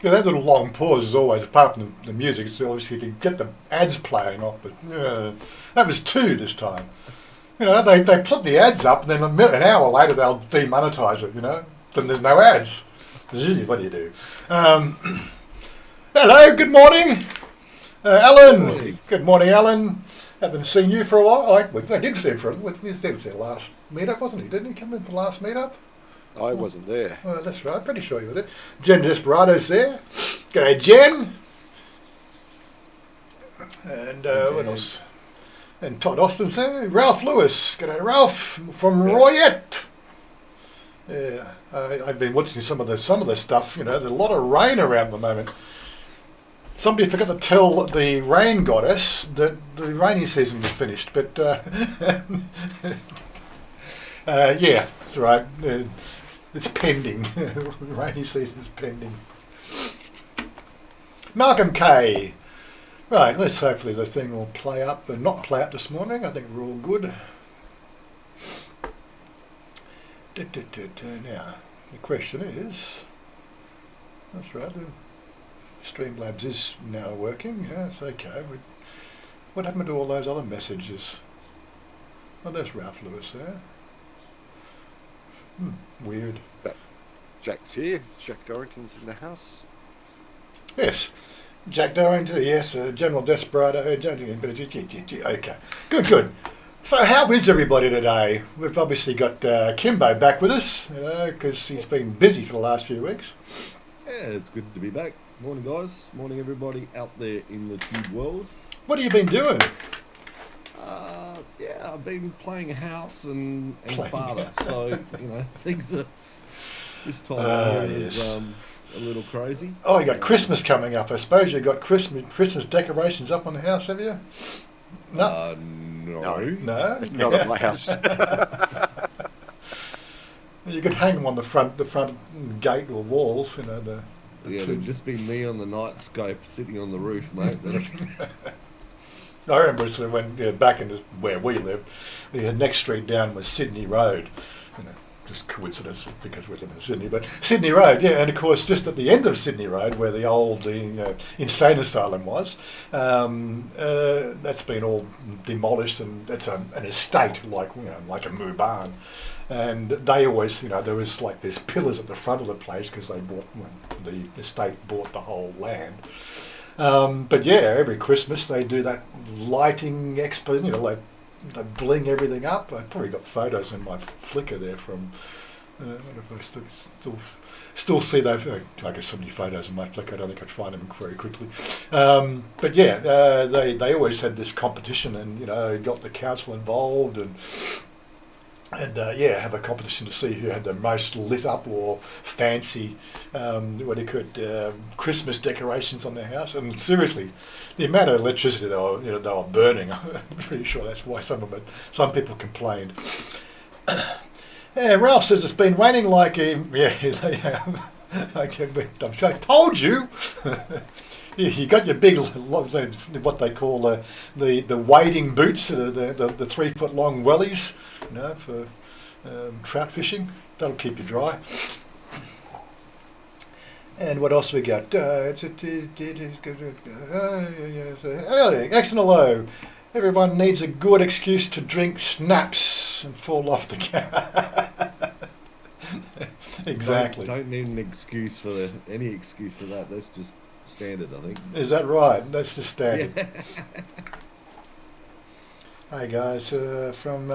Yeah, that little long pause is always, apart from the music, it's obviously to get the ads playing off. But that was 2 this time. They put the ads up, and then an hour later they'll demonetize it. Then there's no ads. What do you do? Hello, good morning, Alan. Good morning. Good morning, Alan. Haven't seen you for a while. I did see him for their last meetup, wasn't he? Didn't he come in for the last meetup? I wasn't there. Oh, that's right. Pretty sure you were there. Jen Desperado's there. G'day, Jen. And what else? And Todd Austin's there. Ralph Lewis. G'day, Ralph from Royette. Yeah, I've been watching some of the stuff. There's a lot of rain around at the moment. Somebody forgot to tell the rain goddess that the rainy season was finished, but yeah, that's right. It's pending. The rainy season's pending. Malcolm K. Right, let's hopefully the thing will play up and not play up this morning. I think we're all good. Now, the question is, that's right, the Streamlabs is now working. Yes, okay. What happened to all those other messages? Oh, there's Ralph Lewis there. Weird. Jack's here. Jack Dorrington's in the house. Yes. Jack Dorrington, yes, General Desperado. Okay. Good. So how is everybody today? We've obviously got Kimbo back with us, because he's been busy for the last few weeks. Yeah, it's good to be back. Morning, guys. Morning, everybody out there in the tube world. What have you been doing? Yeah, I've been playing house and Playing father, house. so things are this time of year yes. is a little crazy. Oh, you got Christmas coming up. I suppose you got Christmas decorations up on the house, have you? No. No. Not at my house. You could hang them on the front gate or walls. Yeah, it'd just be me on the night scope sitting on the roof, mate. I remember sort of when back in where we lived, the next street down was Sydney Road. Just coincidence because we're in Sydney, but Sydney Road, yeah, and of course just at the end of Sydney Road where the old insane asylum was, that's been all demolished, and it's an estate like a moo barn, and they always there was like there's pillars at the front of the place because they bought the estate bought the whole land. But yeah, every Christmas they do that lighting expo, like they bling everything up. I probably got photos in my Flickr there from. I don't know if I still see those. I guess so many photos in my Flickr. I don't think I'd find them very quickly. But yeah, they always had this competition, and got the council involved, and have a competition to see who had the most lit up or fancy Christmas decorations on their house. And seriously, the amount of electricity they were burning, I'm pretty sure that's why some people complained. Yeah, Ralph says it's been raining like they have. I told you. You got your big, what they call the wading boots, the 3 foot long wellies, for trout fishing. That'll keep you dry. And what else we got? Excellent. Everyone needs a good excuse to drink schnapps and fall off the car. Exactly. Don't need an excuse for any excuse for that. That's just standard, I think. Is that right? That's just standard. Yeah. Hi guys, from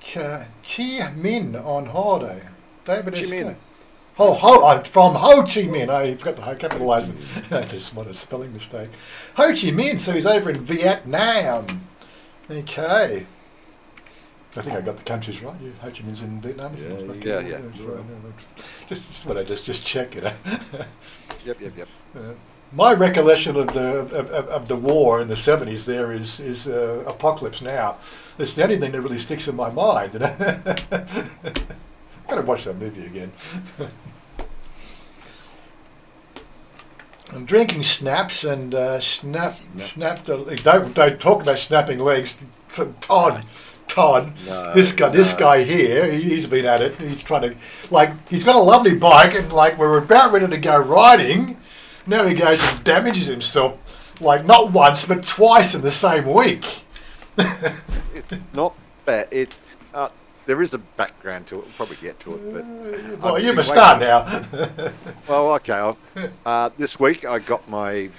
Chi Minh on holiday. David Chi Minh. From Ho Chi Minh. I forgot to capitalise it. That's just what a spelling mistake. Ho Chi Minh, so he's over in Vietnam. Okay. I think I got the countries right. Ho Chi Minh's in Vietnam. Yeah. Just what I just check it. Yep. My recollection of the war in the 70s there is Apocalypse Now. It's the only thing that really sticks in my mind. Gotta watch that movie again. I'm drinking snaps and snap. Don't talk about snapping legs. Todd Todd, No, this guy here, he's been at it. He's trying to, like, he's got a lovely bike, and like we're about ready to go riding. Now he goes and damages himself, like not once but twice in the same week. it's not bad. There is a background to it. We'll probably get to it, but Well, you must start now. well, okay. This week I got my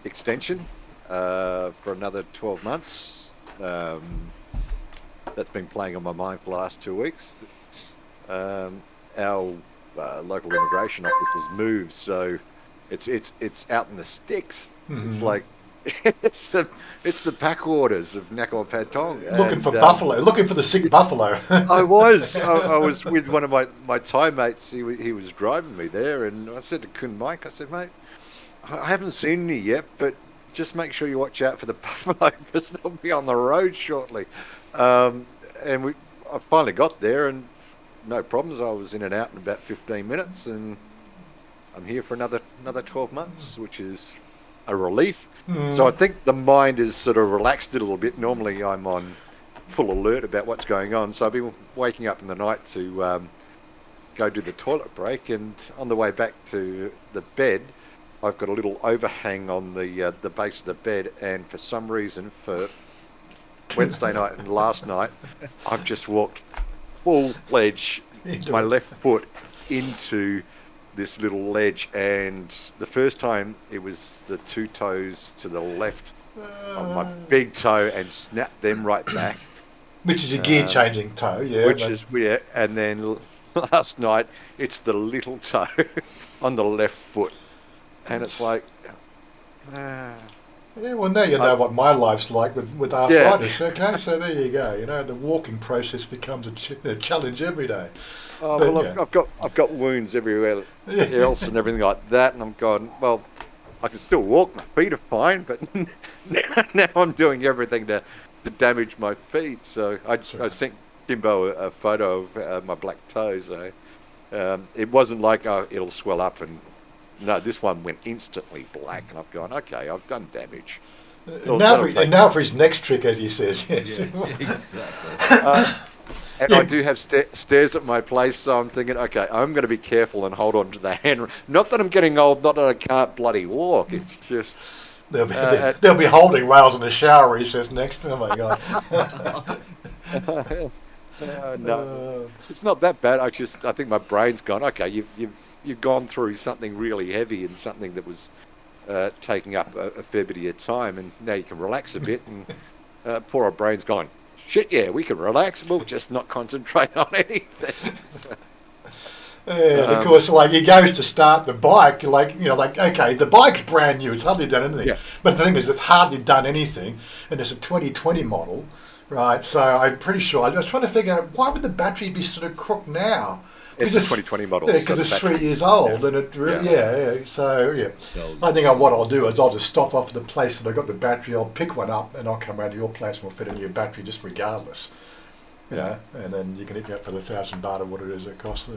extension for another 12 months. That's been playing on my mind for the last 2 weeks. Our local immigration office has moved, so it's out in the sticks. Mm-hmm. It's like it's the backwaters of Nakhon Pathom. Looking for buffalo, looking for the sick buffalo. I was with one of my Thai mates. He was driving me there, and I said to Kun Mike, I said, mate, I haven't seen any yet, but just make sure you watch out for the buffalo because they'll be on the road shortly. And I finally got there, and no problems. I was in and out in about 15 minutes, and I'm here for another 12 months, which is a relief. So I think the mind is sort of relaxed a little bit. Normally I'm on full alert about what's going on, so I've been waking up in the night to go do the toilet break, and on the way back to the bed I've got a little overhang on the base of the bed, and for some reason for Wednesday night and last night I've just walked full-fledged my left foot into this little ledge, and the first time it was the two toes to the left of my big toe and snapped them right back. Which is a gear changing toe, yeah. Which is weird. And then last night it's the little toe on the left foot, and it's like, yeah, well, now you know what my life's like with arthritis. Yeah. Okay, so there you go. You know, the walking process becomes a challenge every day. Oh, but, well, yeah. I've got wounds everywhere else and everything like that, and I'm going, well, I can still walk. My feet are fine, but now I'm doing everything to damage my feet. So I sent Jimbo a photo of my black toes. So it wasn't like, oh, it'll swell up, and no, this one went instantly black, and I've gone, okay, I've done damage. And now for his next trick, as he says. Yes. Yeah, exactly. And I do have stairs at my place, so I'm thinking, okay, I'm going to be careful and hold on to the hand. Not that I'm getting old, not that I can't bloody walk. It's just they'll be holding rails in the shower. He says next. Oh my god. No, it's not that bad. I think my brain's gone. Okay, you've gone through something really heavy and something that was taking up a fair bit of your time, and now you can relax a bit. And poor old brain's gone, shit, yeah, we can relax. We'll just not concentrate on anything. So, and of course, like he goes to start the bike, okay, the bike's brand new. It's hardly done anything. Yeah. But the thing is, it's hardly done anything, and it's a 2020 model, right? So I'm pretty sure. I was trying to figure out why would the battery be sort of crooked now. It's a 2020 model. Yeah, because it's 3 years old, and it really, yeah. So yeah, I think what I'll do is I'll just stop off at the place that I got the battery. I'll pick one up, and I'll come around to your place, and we'll fit a new battery just regardless. You know, and then you can hit me up for the $1,000 or what it is it costs.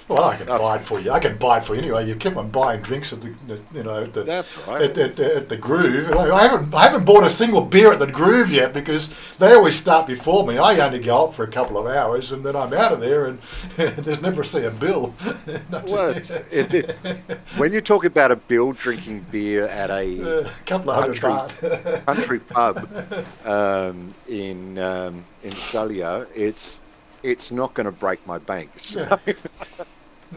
Well, I can buy it for you. I can buy it for you anyway. You keep on buying drinks at that's right. At the Groove. I haven't bought a single beer at the Groove yet because they always start before me. I only go out for a couple of hours and then I'm out of there, and there's never a bill. Well, when you talk about a bill drinking beer at a couple of country pub in Salio, it's not going to break my bank. So. Yeah.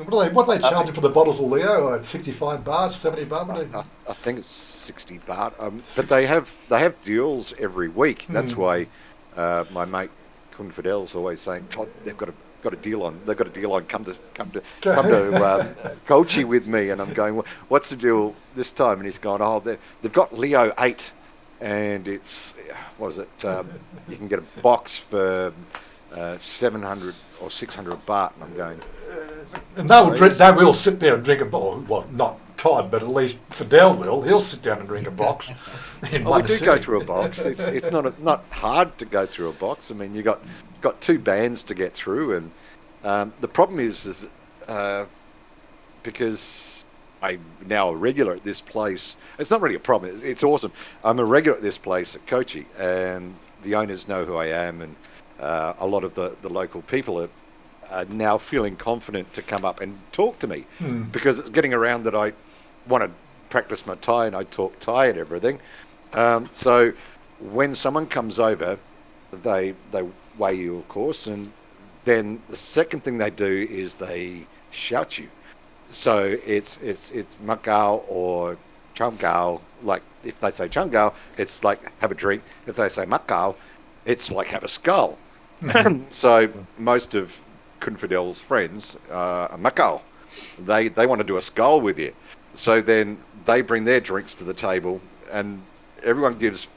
What are they charging for the bottles of Leo? At 65 baht, 70 baht? I think it's 60 baht. But they have deals every week. That's why my mate Kun Fidel's always saying, Todd, they've got a deal on. They've got a deal on. Come to Colchi with me. And I'm going, well, what's the deal this time? And he's gone, oh, they've got Leo 8, and it's you can get a box for 700 or 600 baht. And I'm going. And they will sit there and drink a bottle. Well, not Todd, but at least Fidel will. He'll sit down and drink a box. We do go through a box. It's not hard to go through a box. I mean, you got 2 bands to get through, and the problem is because I'm now a regular at this place. It's not really a problem. It's awesome. I'm a regular at this place at Kochi, and the owners know who I am, and a lot of the local people are now feeling confident to come up and talk to me because it's getting around that I want to practice my Thai and I talk Thai and everything. So when someone comes over, they weigh you, of course, and then the second thing they do is they shout you. So it's Macau or Changao. Like if they say Changao, it's like have a drink. If they say Macau, it's like have a skull. So most of Kunfidel's friends are Macau. They want to do a skull with you. So then they bring their drinks to the table, and everyone gives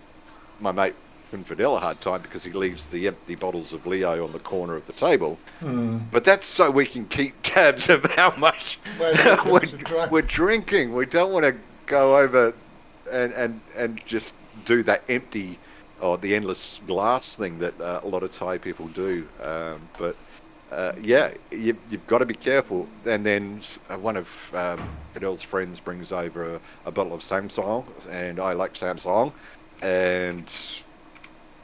my mate Kunfidel a hard time because he leaves the empty bottles of Leo on the corner of the table. But that's so we can keep tabs of how much we're drinking. We don't want to go over and just do that empty or the endless glass thing that a lot of Thai people do. But yeah, you've got to be careful. And then one of Fidel's friends brings over a bottle of Samsung, and I like Samsung, and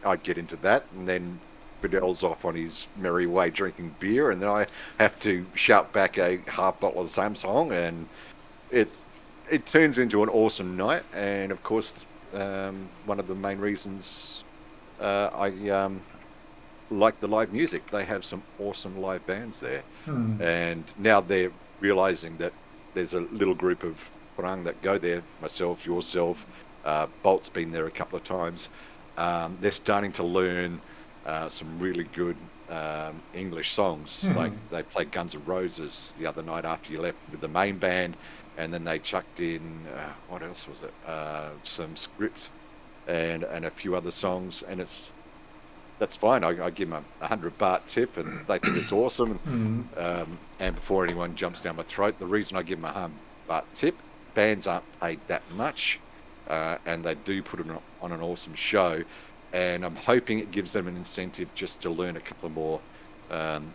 I get into that, and then Fidel's off on his merry way drinking beer, and then I have to shout back a half bottle of Samsung, and it turns into an awesome night. And of course, one of the main reasons I like the live music, they have some awesome live bands there, and now they're realizing that there's a little group of Parang that go there, myself, yourself, Bolt's been there a couple of times. They're starting to learn some really good English songs. Like they played Guns N' Roses the other night after you left with the main band, and then they chucked in what else was it? Some script and a few other songs, and that's fine. I give them a 100 baht tip, and they think it's awesome. And before anyone jumps down my throat, the reason I give them a 100 baht tip, bands aren't paid that much. And they do put it on an awesome show, and I'm hoping it gives them an incentive just to learn a couple of more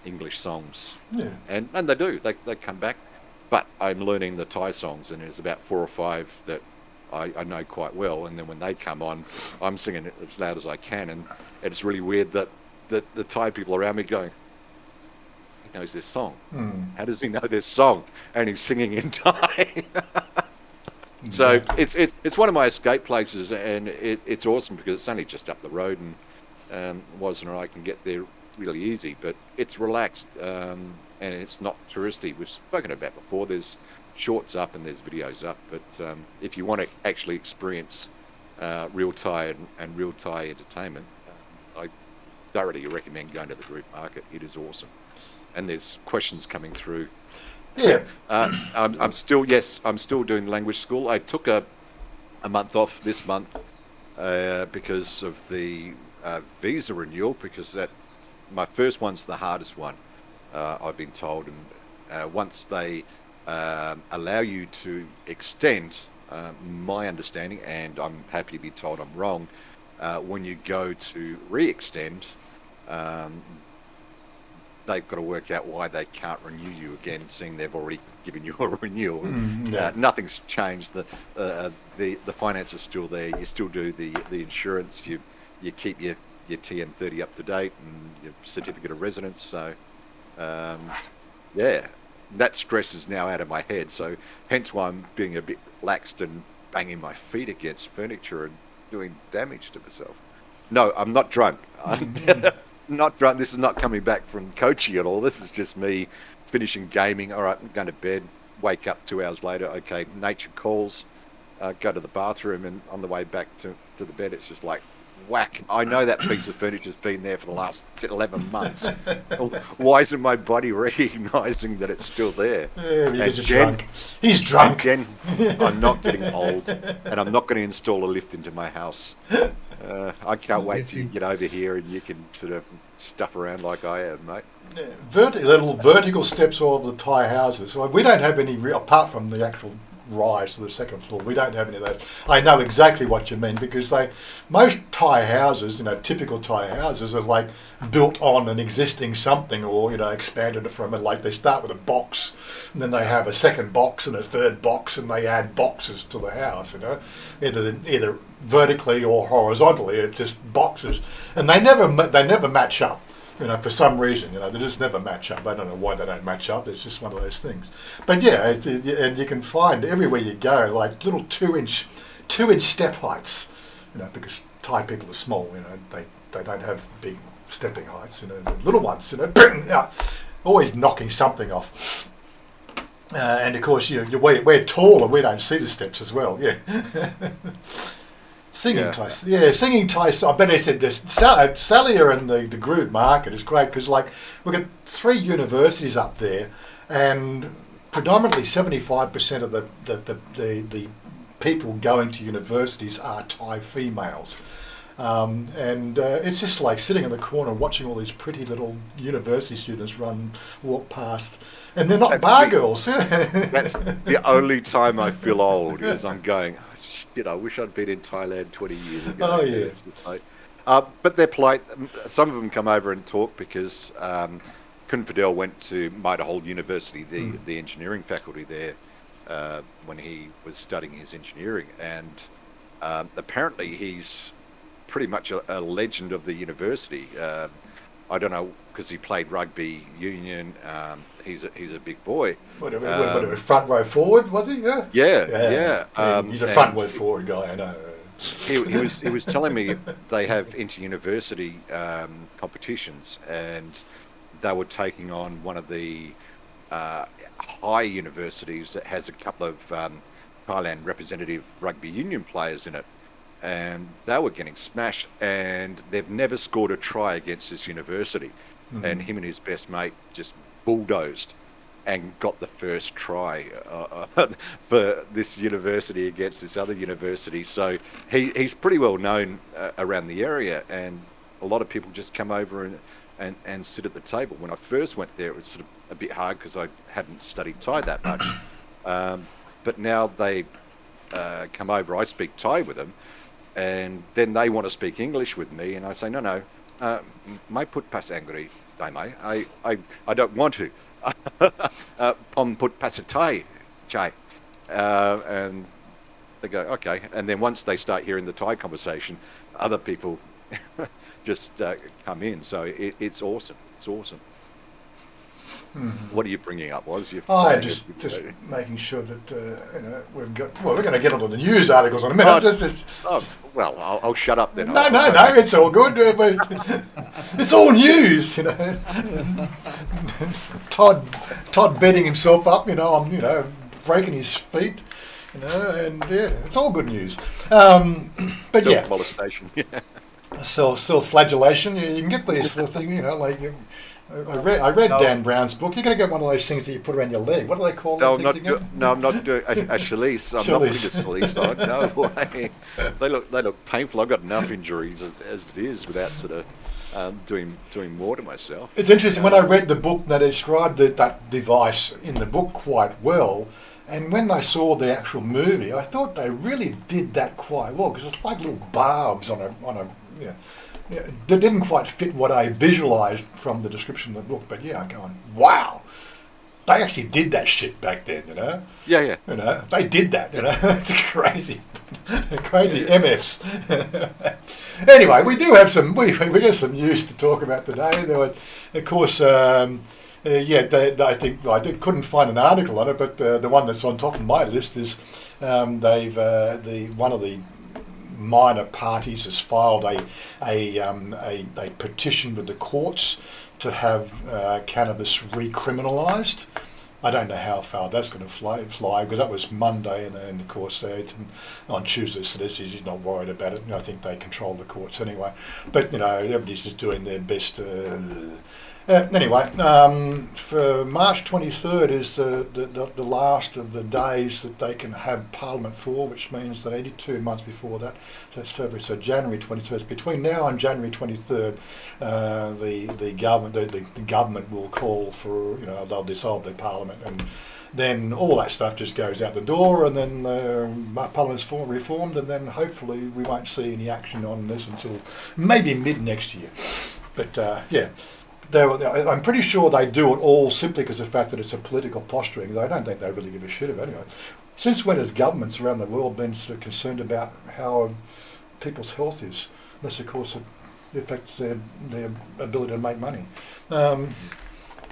English songs. Yeah. And they do. They come back. But I'm learning the Thai songs, and there's about 4 or 5 that I know quite well. And then when they come on, I'm singing it as loud as I can. And it's really weird that the Thai people around me going, he knows this song. How does he know this song? And he's singing in Thai. So it's one of my escape places, and it's awesome because it's only just up the road, and Wazza and I can get there really easy. But it's relaxed, and it's not touristy. We've spoken about before. There's shorts up and there's videos up. But if you want to actually experience real Thai and real Thai entertainment, I thoroughly recommend going to the group market. It is awesome, and there's questions coming through. Yeah. I'm still doing language school. I took a month off this month because of the visa renewal, because my first one's the hardest one, I've been told. And once they allow you to extend, my understanding, and I'm happy to be told I'm wrong, when you go to re-extend, they've got to work out why they can't renew you again, seeing they've already given you a renewal. Nothing's changed. The finance is still there. You still do the insurance. You keep your TN30 up to date and your certificate of residence. So yeah, that stress is now out of my head. So hence why I'm being a bit laxed and banging my feet against furniture and doing damage to myself. No, I'm not drunk. I'm not drunk. This is not coming back from coaching at all. This is just me finishing gaming. All right, I'm going to bed. Wake up 2 hours later. Okay, nature calls. Go to the bathroom, and on the way back to the bed, it's just like whack. I know that piece of furniture's been there for the last 11 months. Why isn't my body recognizing that it's still there? Yeah, because you're drunk. He's drunk. Jen, I'm not getting old, and I'm not going to install a lift into my house. I can't wait till you get over here and you can sort of stuff around like I am, mate. Little vertical steps all over the Thai houses. So we don't have any, apart from the actual rise to the second floor, we don't have any of that. I know exactly what you mean, because most Thai houses, typical Thai houses are like built on an existing something, or expanded from it. Like they start with a box, and then they have a second box and a third box, and they add boxes to the house. Either vertically or horizontally. It's just boxes, and they never match up. for some reason, they just never match up. I don't know why they don't match up. It's just one of those things. But yeah, and you can find everywhere you go, like little 2-inch step heights, because Thai people are small. They don't have big stepping heights. The little ones, always knocking something off. And of course, we're taller. We don't see the steps as well. Yeah. Singing Thai. Singing Thai. I bet they said this. Salia and the Groove Market is great because, we've got 3 universities up there, and predominantly 75% of the people going to universities are Thai females. And it's just like sitting in the corner watching all these pretty little university students walk past. And they're not bar girls. That's the only time I feel old is I'm going, I wish I'd been in Thailand 20 years ago. Oh, yeah. But they're polite. Some of them come over and talk because PopeKael went to Maidahol University, the engineering faculty there, when he was studying his engineering. And apparently he's pretty much a legend of the university. I don't know, because he played rugby union. He's a big boy. Whatever, front row forward, was he? Yeah. Yeah. He's a front row forward guy, I know. He was telling me they have inter-university competitions, and they were taking on one of the high universities that has a couple of Thailand representative rugby union players in it. And they were getting smashed, and they've never scored a try against this university. Mm-hmm. And him and his best mate just bulldozed and got the first try for this university against this other university. So he's pretty well known around the area, and a lot of people just come over and sit at the table. When I first went there, it was sort of a bit hard because I hadn't studied Thai that much. But now they come over, I speak Thai with them, and then they want to speak English with me, and I say, no, mai put pas angry, dai mai. I don't want to. Pom put pas Thai, chai. And they go, okay. And then once they start hearing the Thai conversation, other people just come in. So it's awesome. It's awesome. Mm-hmm. What are you bringing up, Waz? Just making sure that we've got. Well, we're going to get onto the news articles in a minute. Well, I'll shut up then. No, it's all good. It's all news, Todd beating himself up, on breaking his feet, and it's all good news. But self-molestation, self-flagellation. You can get these sort of things, I read Dan Brown's book. You're going to get one of those things that you put around your leg. What do they call them? I'm not doing a chalise. I'm not putting a chalise on. No way. They look painful. I've got enough injuries as it is without sort of doing more to myself. It's interesting. When I read the book, they described that device in the book quite well. And when I saw the actual movie, I thought they really did that quite well because it's like little barbs on a. They didn't quite fit what I visualised from the description of the book, but I'm going, wow, they actually did that shit back then, Yeah. They did that, It's crazy, crazy MFs. Anyway, we do have we got some news to talk about today. There were, of course, I think I couldn't find an article on it, but the one that's on top of my list is one of the minor parties has filed a petition with the courts to have cannabis recriminalised. I don't know how far that's going to fly because that was Monday, and then of course on Tuesday so he's not worried about it. I think they control the courts anyway. But everybody's just doing their best. Anyway, for March 23rd is the last of the days that they can have Parliament for, which means that 82 months before that, so that's February, so January 23rd. Between now and January 23rd, the government will call for, they'll dissolve the Parliament, and then all that stuff just goes out the door, and then Parliament's reformed, and then hopefully we won't see any action on this until maybe mid next year. But I'm pretty sure they do it all simply because of the fact that it's a political posturing. I don't think they really give a shit about it anyway. Since when has governments around the world been sort of concerned about how people's health is? Unless, of course, affects their ability to make money.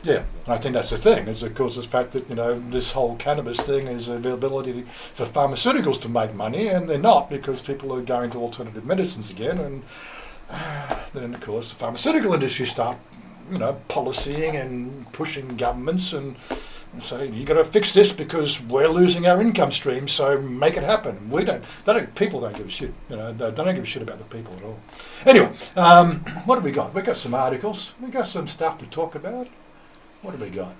Yeah, and I think that's the thing. Is of course the fact that this whole cannabis thing is the ability for pharmaceuticals to make money, and they're not because people are going to alternative medicines again, and then of course the pharmaceutical industry start policying and pushing governments and saying you got to fix this because we're losing our income stream, so make it happen. People don't give a shit. They don't give a shit about the people at all. Anyway, what have we got? We got some articles. We got some stuff to talk about. What have we got?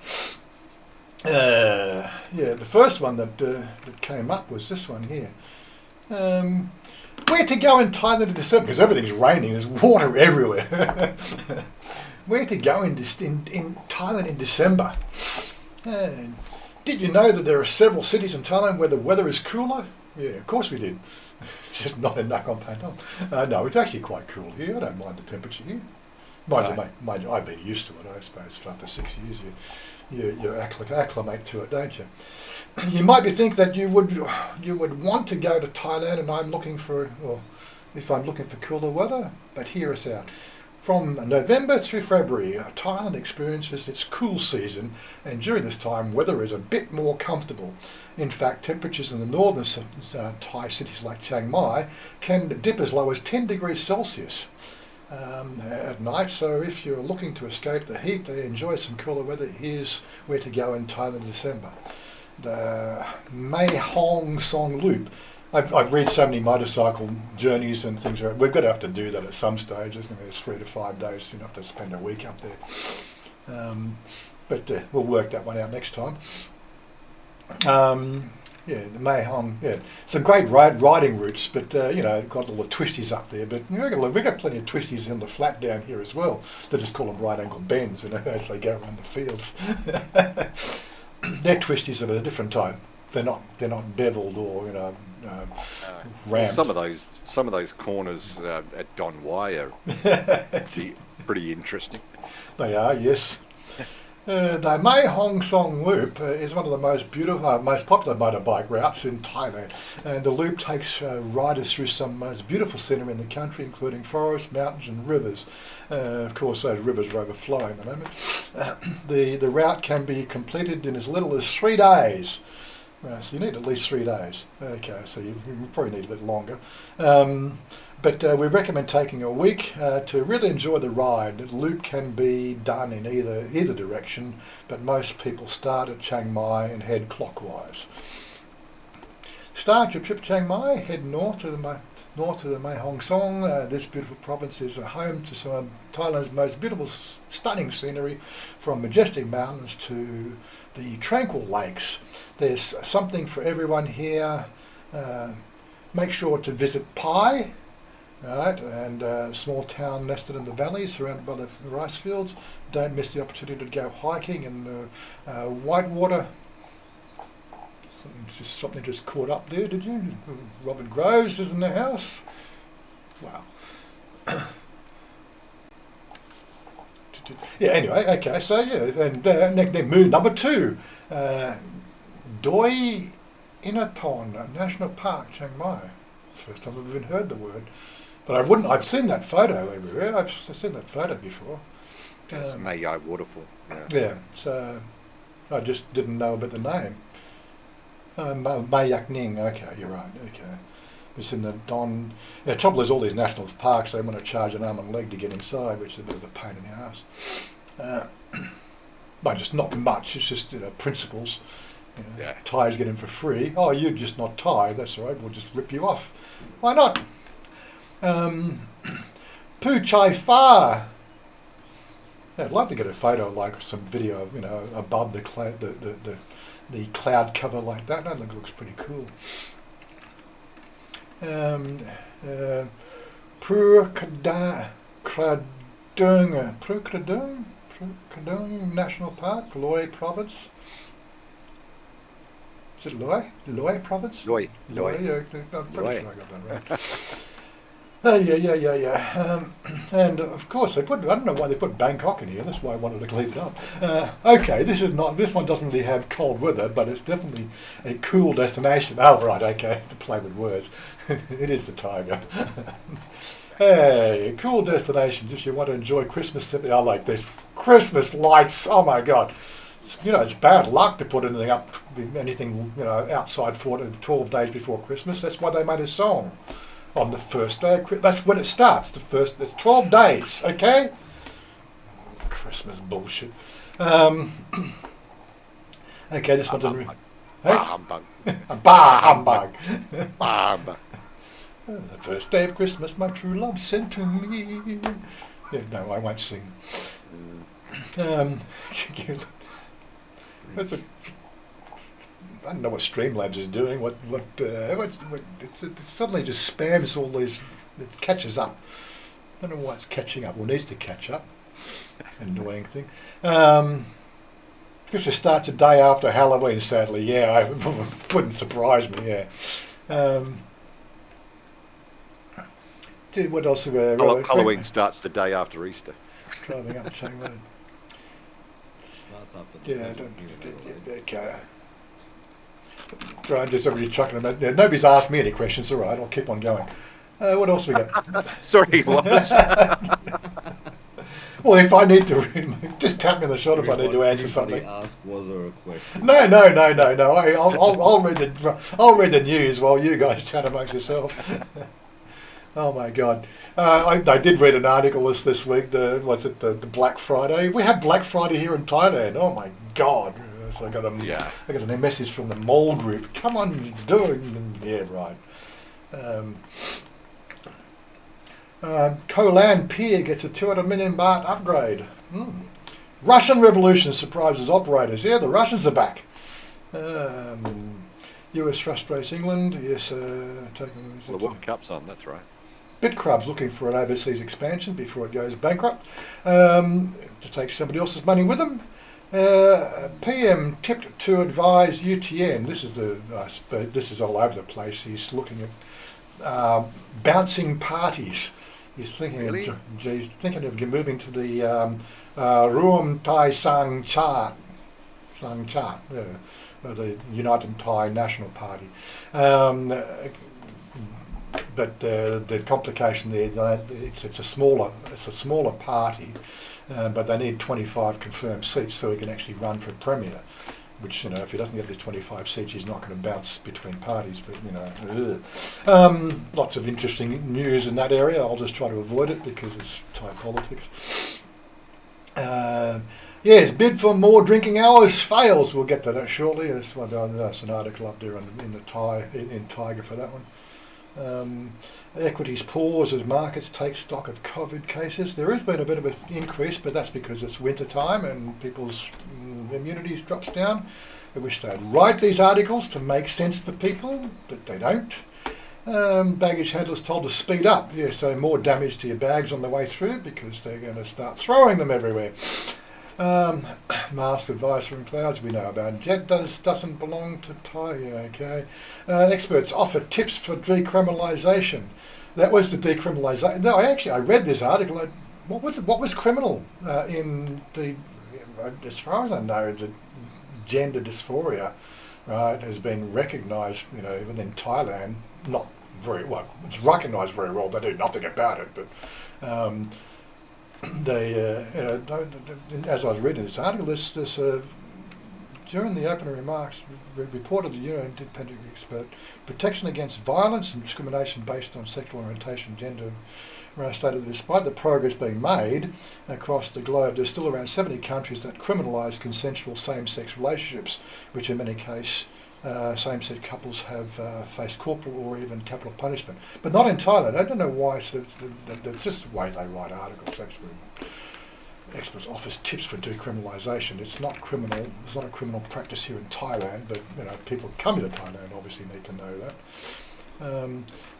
The first one that came up was this one here. Where to go in Thailand in December? Because everything's raining. There's water everywhere. Where to go in Thailand in December? Did you know that there are several cities in Thailand where the weather is cooler? Yeah, of course we did. It's just not in Nakhon Pathom. No, it's actually quite cool here. I don't mind the temperature here. Mind you, I've been used to it, I suppose. For after 6 years, you acclimate to it, don't you? You might be think that you would want to go to Thailand, and if I'm looking for cooler weather, but hear us out. From November through February, Thailand experiences its cool season, and during this time, weather is a bit more comfortable. In fact, temperatures in the northern Thai cities like Chiang Mai can dip as low as 10 degrees Celsius. At night, so if you're looking to escape the heat, they enjoy some cooler weather. Here's where to go in Thailand in December. The Mae Hong Song Loop. I've read so many motorcycle journeys and things. We're going to have to do that at some stage. It's 3 to 5 days. You have to spend a week up there. But we'll work that one out next time. The Mae Hong, some great riding routes, but got all the twisties up there. But we've got plenty of twisties in the flat down here as well. They just call them right angle bends, as they go around the fields. Their twisties are of a different type. They're not beveled or ramped. Some of those corners at Don Wai are pretty interesting. They are, yes. The Mae Hong Song Loop is one of the most popular motorbike routes in Thailand, and the loop takes riders through some most beautiful scenery in the country, including forests, mountains and rivers. Of course, those rivers are overflowing at the moment. The route can be completed in as little as 3 days. So you need at least 3 days. Okay, so you probably need a bit longer. But we recommend taking a week to really enjoy the ride. The loop can be done in either direction, but most people start at Chiang Mai and head clockwise. Start your trip to Chiang Mai, head north to the Mae Hong Song. This beautiful province is a home to some of Thailand's most beautiful, stunning scenery, from majestic mountains to the tranquil lakes. There's something for everyone here. Make sure to visit Pai. Right, and a small town nested in the valley, surrounded by the rice fields. Don't miss the opportunity to go hiking in the Whitewater. Something just caught up there, did you? Robert Groves is in the house. Wow. Anyway, okay, so and next move number 2, Doi Inathon National Park, Chiang Mai. First time I've even heard the word. But I've seen that photo everywhere. I've seen that photo before. It's Mae Yai Waterfall. Yeah, so I just didn't know about the name. Mae Yak Ning, okay, you're right, okay. It's in the Don. The trouble is all these national parks, they want to charge an arm and leg to get inside, which is a bit of a pain in the ass. But just not much, it's just principles. Thais get in for free. Oh, you're just not Thai, that's all right, we'll just rip you off. Why not? Phu Chai Fa. I'd like to get a photo, like some video of above the cloud, the cloud cover like that. I think it looks pretty cool. Phru Kradung National Park, Loy Province. Is it Loy? Loy Province? Loy. Yeah, I'm pretty sure I got that right. And of course I don't know why they put Bangkok in here, that's why I wanted to leave it up. Okay, this one doesn't really have cold weather, but it's definitely a cool destination. Oh right, okay, to play with words. It is the tiger. Hey, cool destinations if you want to enjoy Christmas. I like this Christmas lights. Oh my God. It's bad luck to put anything outside 12 days before Christmas. That's why they made a song on the first day. That's when it starts. It's 12 days. Okay. Christmas bullshit. Okay, this one didn't. Hey? Bah humbug. Bah humbug. Bah humbug. The first day of Christmas, my true love sent to me. Yeah, no, I won't sing. I don't know what Streamlabs is doing. It suddenly just spams all these. It catches up. I don't know why it's catching up. Or needs to catch up. Annoying thing. Christmas starts a day after Halloween. Sadly, yeah, it wouldn't surprise me. Yeah. What else? Halloween starts the day after Easter. Driving up Chang Road. Starts up the Okay. Right, just everybody chucking them. Yeah, nobody's asked me any questions. All right, I'll keep on going. What else we got? Sorry, what? Well, if I need to, just tap me on the shoulder if I need to answer something. Ask Wazza a question. No. I'll read the news while you guys chat amongst yourself. Oh my God! I did read an article this week. The Black Friday? We have Black Friday here in Thailand. Oh my God! So I got a message from the mall group. Come on, do it. Yeah, right. Koh Lan Pier gets a 200 million baht upgrade. Russian Revolution surprises operators. Yeah, the Russians are back. US frustrates England. Yes, taking. Well, the World Cup's on. That's right. BitCrub's looking for an overseas expansion before it goes bankrupt. To take somebody else's money with them. PM tipped to advise UTN. This is all over the place. He's looking at bouncing parties. He's thinking of moving to the Ruam Thai Sang Chart, the United Thai National Party. But the complication there, it's a smaller party, but they need 25 confirmed seats so he can actually run for premier. Which, if he doesn't get the 25 seats, he's not going to bounce between parties. But lots of interesting news in that area. I'll just try to avoid it because it's Thai politics. Yes, bid for more drinking hours fails. We'll get to that shortly. There's an article up there in Tiger for that one. Equities pause as markets take stock of COVID cases. There has been a bit of an increase, but that's because it's winter time and people's immunity drops down. I wish they'd write these articles to make sense for people, but they don't. Baggage handlers told to speed up. Yeah, so more damage to your bags on the way through because they're going to start throwing them everywhere. Mask advice from clouds we know about. Jet doesn't belong to Thai. Okay. Experts offer tips for decriminalisation. That was the decriminalisation. No, I read this article. What was criminal in the? As far as I know, the gender dysphoria, right, has been recognised. Within Thailand, not very well. It's recognised very well. They do nothing about it, but. As I was reading this article, during the opening remarks, reported the independent expert, protection against violence and discrimination based on sexual orientation, gender, stated that despite the progress being made across the globe, there's still around 70 countries that criminalise consensual same-sex relationships, which in many cases same-sex couples have faced corporal or even capital punishment. But not in Thailand. I don't know why. It's just the way they write articles. Experts offers tips for decriminalisation. It's not criminal. It's not a criminal practice here in Thailand, but people coming to Thailand obviously need to know that.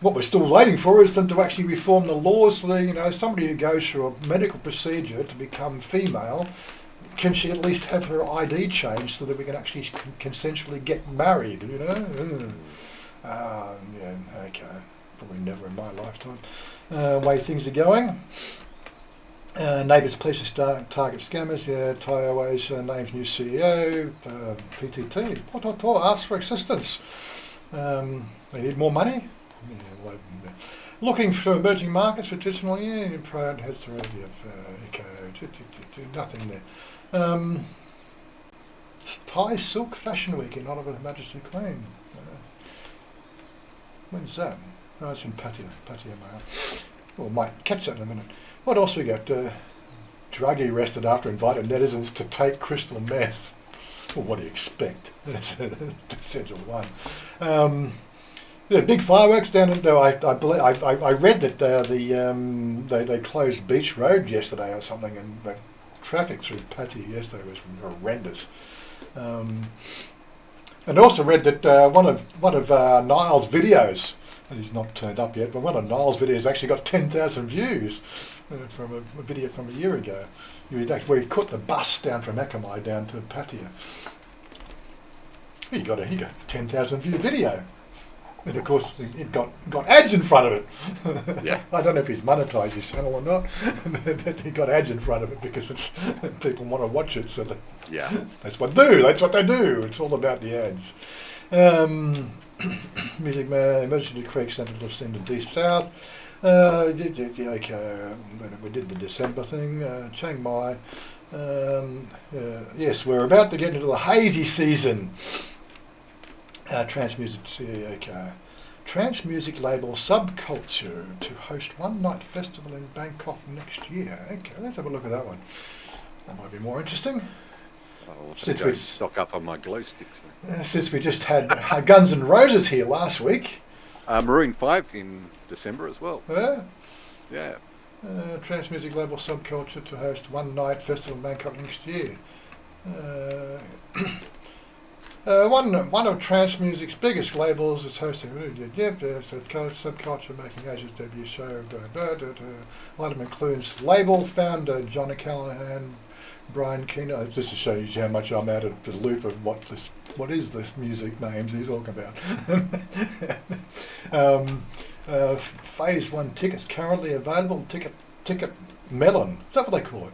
What we're still waiting for is them to actually reform the laws so that somebody who goes through a medical procedure to become female, can she at least have her ID changed so that we can actually consensually get married? Yeah, okay. Probably never in my lifetime. Way things are going. Neighbours police target scammers. Yeah, Thai Airways names new CEO. PTT. Asks for assistance. They need more money. Yeah, Looking for emerging markets for traditional, proud has to review of eco, nothing there. Thai Silk Fashion Week in honour of Her Majesty Queen. When's that? Oh, it's in Pattaya Mail. Well, might catch that in a minute. What else we got? Druggie arrested after inviting netizens to take crystal meth. Well, what do you expect? That's essential one. Yeah, big fireworks down in. I read that they closed Beach Road yesterday or something, and the traffic through Pattaya yesterday was horrendous. And also read that one of Niall's videos, and he's not turned up yet, but one of Niall's videos actually got 10,000 views from a video from a year ago. Where he caught the bus down from Akamai down to Pattaya. He got a 10,000 view video. And of course, it got ads in front of it. Yeah. I don't know if he's monetized his channel or not, but he got ads in front of it because people want to watch it. So that's what they do. It's all about the ads. Music Man, Emergency Creek Centre to send to Deep South. We did the December thing. Chiang Mai. Yes, we're about to get into the hazy season. Trance music label Subculture to host one night festival in Bangkok next year. Okay, let's have a look at that one. That might be more interesting. Since we stock up on my glow sticks. Since we just had Guns N' Roses here last week. Maroon 5 in December as well. Yeah. Trance music label Subculture to host one night festival in Bangkok next year. One of trance music's biggest labels is hosting Subculture making Asia's debut show. Lineup includes label founder John Callahan, Brian Keno. Just to show you how much I'm out of the loop of what is this music names he's talking about. Phase 1 tickets currently available. Ticket Melon. Is that what they call it?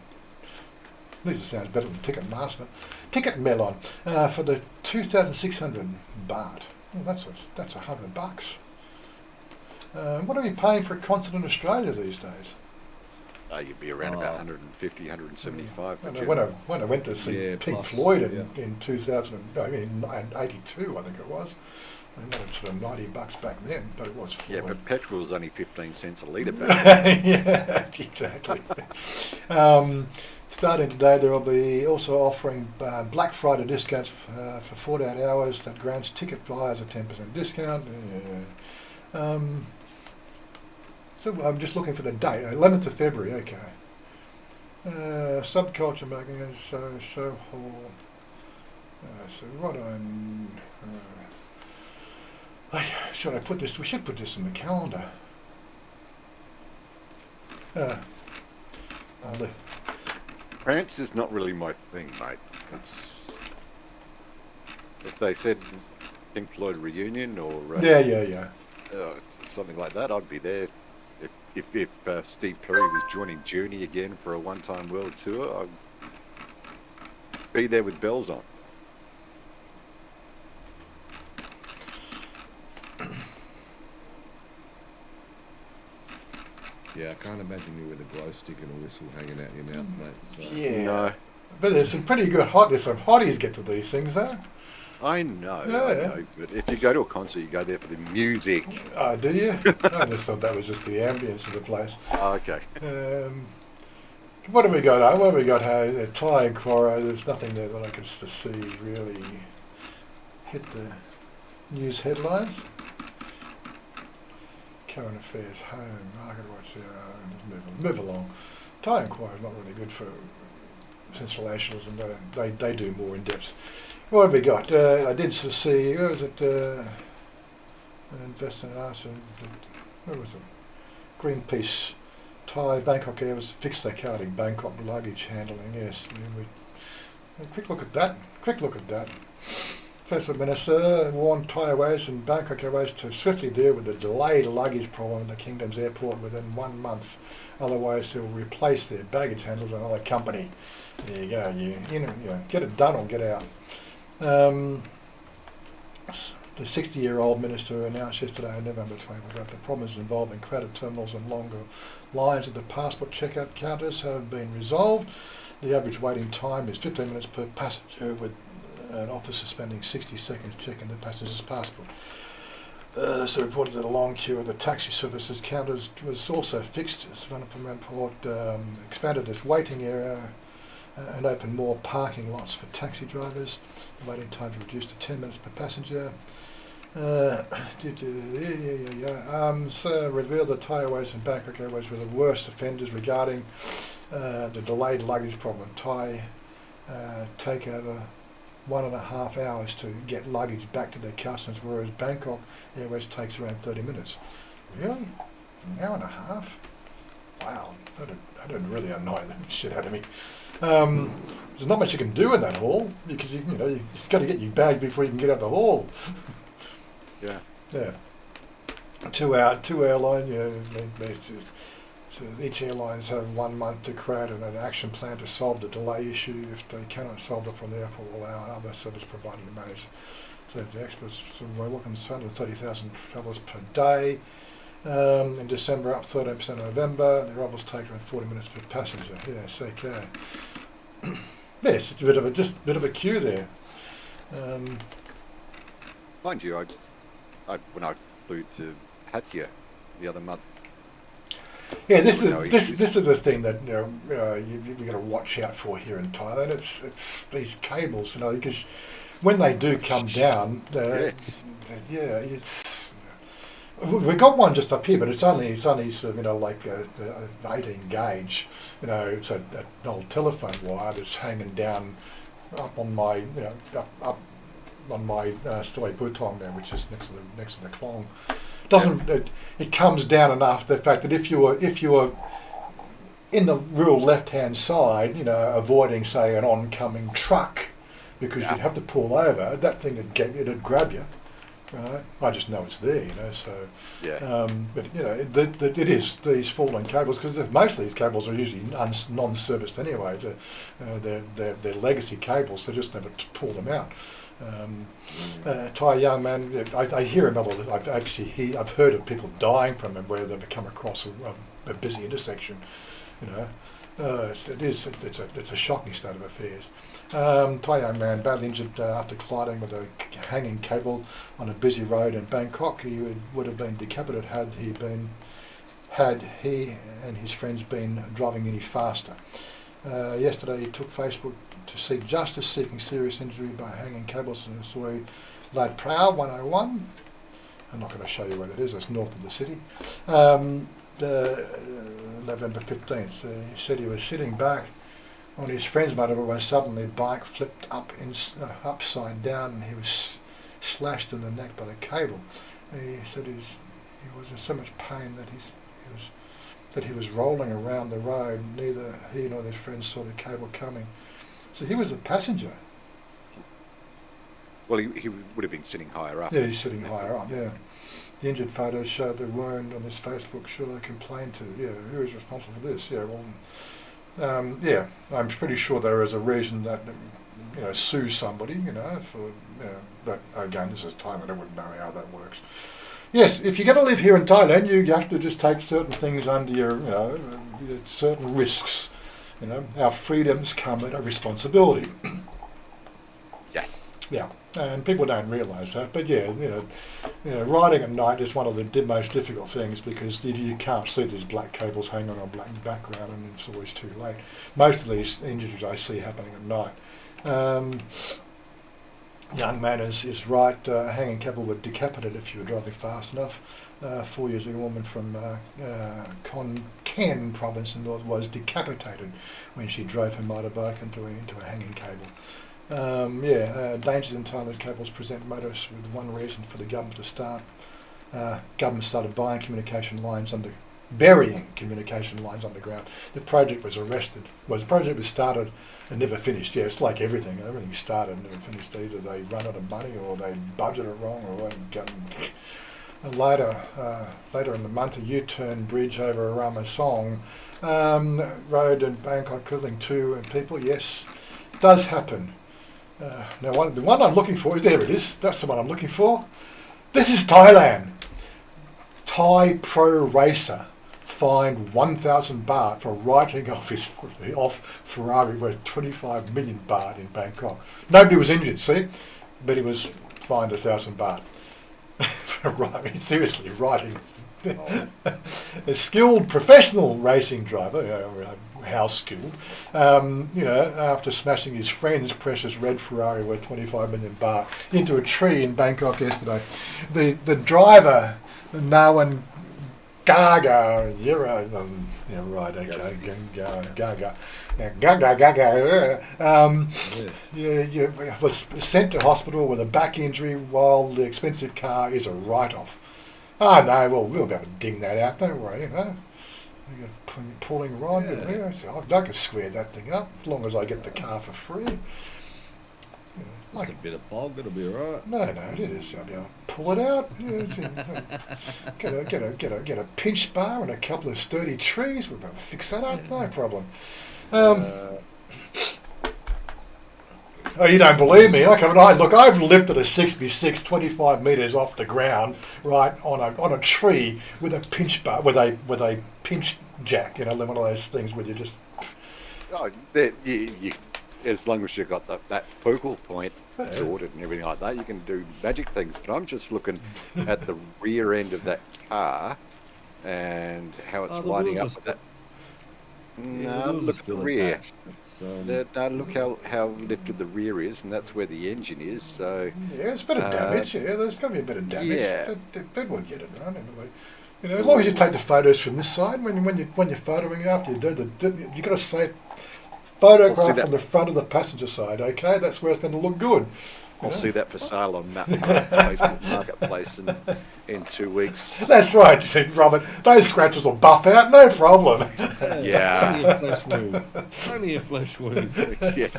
This sounds better than Ticket Master. Ticket Melon for the 2,600 baht. Well, that's $100. What are we paying for a concert in Australia these days? You'd be around about 150, 175. When I went to see Pink Floyd in 1982, I think it was. They wanted sort of $90 back then, but it was Floyd. Yeah, but petrol was only 15 cents a litre back. Yeah, exactly. Starting today, there will be also offering Black Friday discounts for 48 hours that grants ticket buyers a 10% discount. So I'm just looking for the date, 11th of February, okay. Subculture making a show hall. So what should I put this? We should put this in the calendar. France is not really my thing, mate. If they said Pink Floyd reunion or something like that, I'd be there. If Steve Perry was joining Journey again for a one-time world tour, I'd be there with bells on. Yeah, I can't imagine you with a glow stick and a whistle hanging out your mouth, mate. So. Yeah. No. But there's some pretty good there's some hotties get to these things though. I know, but if you go to a concert, you go there for the music. Oh, do you? I just thought that was just the ambience of the place. Oh, okay. What have we got? What have we got? Thai and Quoro, there's nothing there that I could see really hit the news headlines. Current affairs, home, market watch, move along. Thai and Quoro is not really good for sensationals, and they do more in depth. What have we got? I did see, where was it? Investing Arson, where was it? Greenpeace, Thai, Bangkok Airways fixed their card in Bangkok luggage handling, yes. A quick look at that. First Minister warned Thai Airways and Bangkok Airways to swiftly deal with the delayed luggage problem in the Kingdom's airport within 1 month. Otherwise, they will replace their baggage handlers with another company. There you go. You get it done or get out. The 60-year-old minister announced yesterday, November 20th, that the problems involving crowded terminals and longer lines at the passport checkout counters have been resolved. The average waiting time is 15 minutes per passenger, with an officer spending 60 seconds checking the passenger's passport. So reported that a long queue at the taxi services counters was also fixed. Savannah Port expanded its waiting area and opened more parking lots for taxi drivers. The waiting times reduced to 10 minutes per passenger. So revealed that Thai Airways and Bangkok Airways were the worst offenders regarding the delayed luggage problem. Thai take over 1.5 hours to get luggage back to their customers, whereas Bangkok Airways takes around 30 minutes. Really? An hour and a half? Wow, that'd really annoy the shit out of me. There's not much you can do in that hall because you've got to get your bag before you can get out the hall. Yeah. Yeah. Two airlines. So each airlines have 1 month to create an action plan to solve the delay issue. If they cannot solve it from the airport, will allow other service provider to manage. So the experts were looking at 130,000 travellers per day. In December, up 13% in November. The arrivals take around 40 minutes per passenger. Yes, okay. Yes, it's a bit of a queue there. Mind you, when I flew to Chanya the other month. Yeah, this is the thing that you've got to watch out for here in Thailand. It's these cables, because when they do come down, we've got one just up here, but it's only sort of like an 18 gauge, so an old telephone wire that's hanging down up on my up on my Stoi Butong there, which is next to the Klong. It comes down enough, the fact that if you were in the real left-hand side, avoiding, say, an oncoming truck, because you'd have to pull over, that thing it'd grab you, right? I just know it's there, so. Yeah. But it is these fallen cables, because most of these cables are usually non-serviced anyway. They're legacy cables, so just never pull them out. Thai young man, I hear about all this. I've heard of people dying from them where they've come across a busy intersection. It's a shocking state of affairs. Thai young man badly injured after colliding with a hanging cable on a busy road in Bangkok. He would have been decapitated had he and his friends been driving any faster. Yesterday he took Facebook to seek justice, seeking serious injury by hanging cables in Soi Lad Prao 101. I'm not going to show you where that is, it's north of the city. November 15th. He said he was sitting back on his friend's motorbike when suddenly the bike flipped upside down and he was slashed in the neck by the cable. He said he was in so much pain that he was rolling around the road. Neither he nor his friends saw the cable coming. So he was a passenger. Well, he would have been sitting higher up. Yeah, he's sitting higher up, yeah. The injured photos showed the wound on his Facebook. Should I complain to? Yeah, who is responsible for this? Yeah, well, I'm pretty sure there is a reason that, sue somebody, for, but again, this is Thailand, I wouldn't know how that works. Yes, if you're going to live here in Thailand, you have to just take certain things under your, certain risks. Our freedoms come at a responsibility. Yes. Yeah, and people don't realise that. But yeah, riding at night is one of the most difficult things because you can't see these black cables hanging on a black background, and it's always too late. Most of these injuries I see happening at night. Young man is right. Hanging cable would decapitate if you were driving fast enough. 4 years ago, a woman from Khon Kaen province in North was decapitated when she drove her motorbike into a hanging cable. Dangers in Thailand cables present motorists with one reason for the government to start. Government started burying communication lines underground. The project was arrested. Well, the project was started and never finished. Yeah, it's like everything. Everything started and never finished. Either they run out of money or they budget it wrong or they got. Later in the month, a U-turn bridge over Ramasong road in Bangkok killing 2 people. Yes, it does happen. Now, the one I'm looking for is, there it is. That's the one I'm looking for. This is Thailand. Thai pro racer fined 1,000 baht for writing off Ferrari worth 25 million baht in Bangkok. Nobody was injured, see, but he was fined 1,000 baht for writing. Seriously, writing. A skilled professional racing driver, how skilled, after smashing his friend's precious red Ferrari worth 25 million baht into a tree in Bangkok yesterday. The driver, Nawan Gaga, was sent to hospital with a back injury while the expensive car is a write-off. Oh no, well we'll be able to ding that out, don't worry, You got pulling rod, I can square that thing up as long as I get the car for free. Like a bit of bog, it'll be alright. No, it is. I'll be able to pull it out. Get a pinch bar and a couple of sturdy trees. We'll be able to fix that up. No problem. Oh, you don't believe me? I've lifted a 66 25 metres off the ground, right, on a tree with a pinch bar, with a pinch jack. One of those things where you just. Oh, you as long as you've got that focal point sorted and everything like that, you can do magic things. But I'm just looking at the rear end of that car and how it's lining up with that. No, look at the rear. No, look how lifted the rear is, and that's where the engine is. So yeah, it's a bit of damage. Yeah, there's going to be a bit of damage. Yeah, that would get it done anyway. As long as you take the photos from this side, when you're photoing after you do you got to say photograph from the front of the passenger side. Okay, that's where it's going to look good. I'll see that for sale on Marketplace in 2 weeks. That's right, Robert. Those scratches will buff out, no problem. Yeah. Only a flesh wound. Yeah.